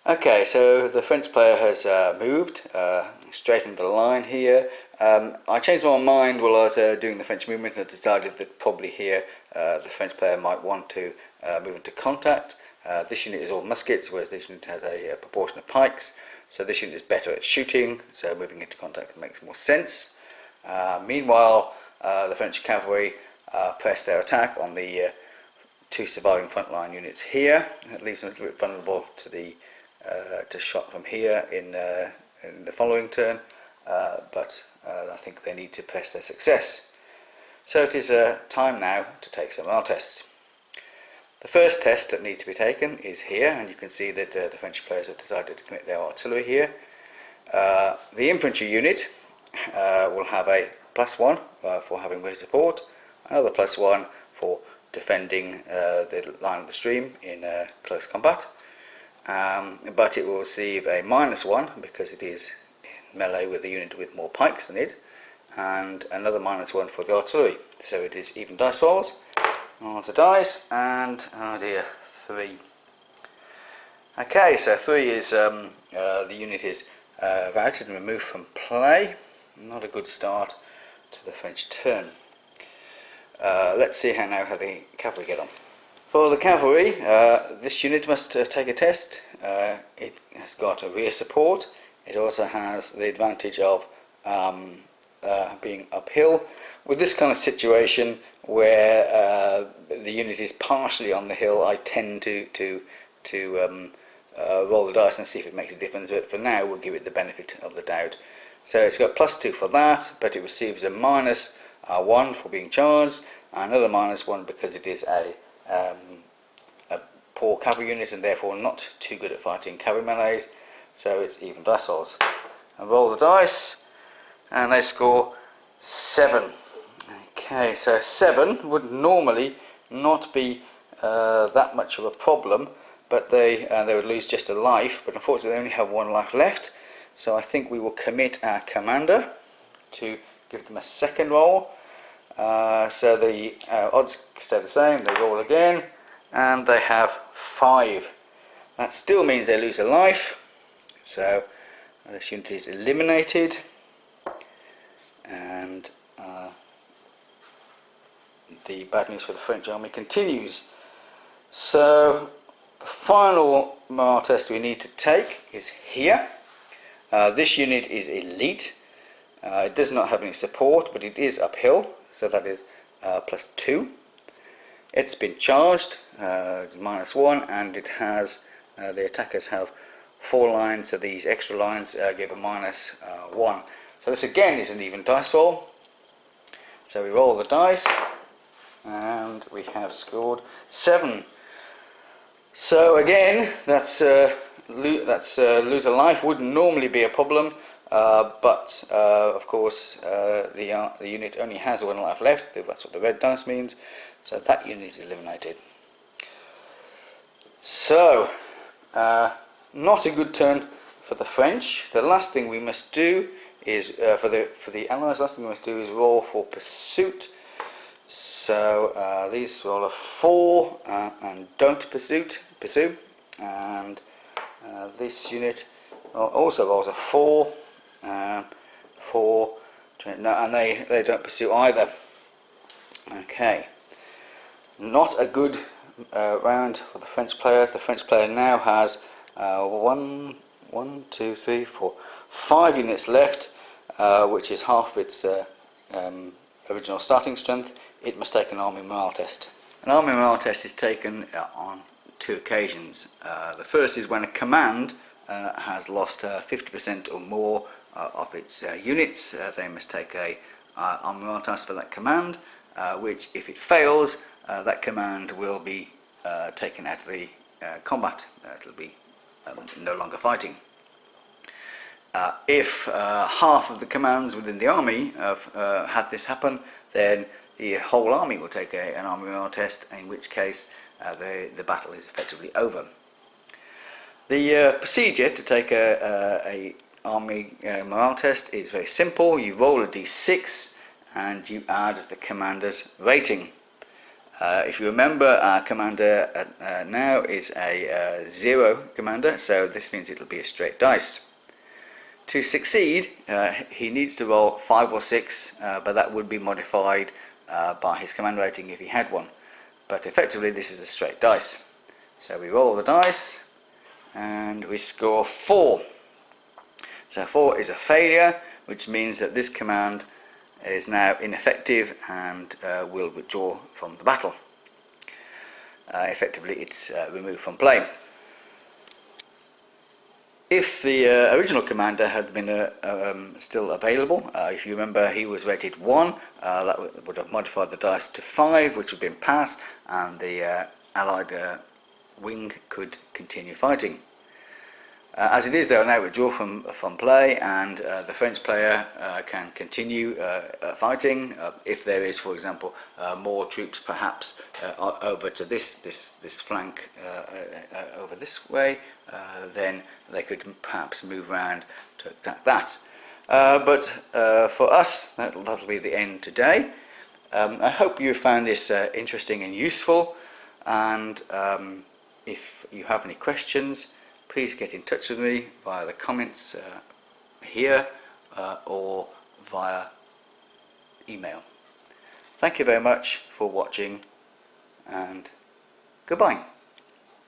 Okay, so the French player has moved, straightened the line here. I changed my mind while I was doing the French movement and decided that probably here the French player might want to move into contact. This unit is all muskets, whereas this unit has a proportion of pikes. So this unit is better at shooting, so moving into contact makes more sense. Meanwhile, the French cavalry press their attack on the two surviving frontline units here. It leaves them a little bit vulnerable to the to shot from here in the following turn, but I think they need to press their success. So it is time now to take some morale tests. The first test that needs to be taken is here, and you can see that the French players have decided to commit their artillery here. The infantry unit will have a +1 for having rear support, another +1 for defending the line of the stream in close combat. But it will receive a -1 because it is in melee with a unit with more pikes than it, and another -1 for the artillery. So it is even dice rolls. On the dice, and oh dear, 3. Okay, so 3 is the unit is routed and removed from play. Not a good start to the French turn. Let's see how the cavalry get on. For the cavalry, this unit must take a test. It has got a rear support. It also has the advantage of being uphill. With this kind of situation where the unit is partially on the hill, I tend to roll the dice and see if it makes a difference. But for now, we'll give it the benefit of the doubt. So it's got +2 for that, but it receives a -1 for being charged, and another -1 because it is a poor cavalry unit and therefore not too good at fighting cavalry melees. So it's even dice rolls. I roll the dice, and they score 7. Okay, so 7 would normally not be that much of a problem, but they would lose just a life. But unfortunately, they only have 1 life left. So I think we will commit our commander to give them a second roll. So the odds stay the same. They roll again, and they have 5. That still means they lose a life. So this unit is eliminated, and the bad news for the French army continues. So the final morale test we need to take is here. This unit is elite. It does not have any support, but it is uphill, so that is +2. It's been charged, -1, and it has the attackers have 4 lines, so these extra lines give a -1. So this again is an even dice roll. So we roll the dice, and we have scored 7. So again, that's lose a life wouldn't normally be a problem, but of course the unit only has 1 life left. That's what the red dice means. So that unit is eliminated. So not a good turn for the French. The last thing we must do is for the Allies. Last thing we must do is roll for pursuit. So these roll a 4 and don't pursue, and this unit also rolls a 4, 4, no, and they don't pursue either. Okay, not a good round for the French player. The French player now has 1, 2, 3, 4, 5 units left, which is half its original starting strength. It must take an army morale test. An army morale test is taken on 2 occasions. The first is when a command has lost 50% or more of its units. They must take a army morale test for that command, which, if it fails, that command will be taken out of the combat. It'll be no longer fighting. If half of the commands within the army have had this happen, then the whole army will take an army morale test, in which case the battle is effectively over. The procedure to take a army morale test is very simple. You roll a d6 and you add the commander's rating. If you remember, our commander now is a 0 commander, so this means it'll be a straight dice. To succeed, he needs to roll 5 or 6, but that would be modified by his command rating if he had one. But effectively this is a straight dice. So we roll the dice and we score 4. So 4 is a failure, which means that this command is now ineffective and will withdraw from the battle. Effectively it's removed from play. If the original commander had been still available, if you remember, he was rated 1, that would have modified the dice to 5, which would have been pass, and the allied wing could continue fighting. As it is, they are now withdraw from play, and the French player can continue fighting. If there is, for example, more troops perhaps over to this flank over this way, then they could perhaps move around to attack that. But for us, that'll be the end today. I hope you found this interesting and useful, and if you have any questions, please get in touch with me via the comments here or via email. Thank you very much for watching, and goodbye.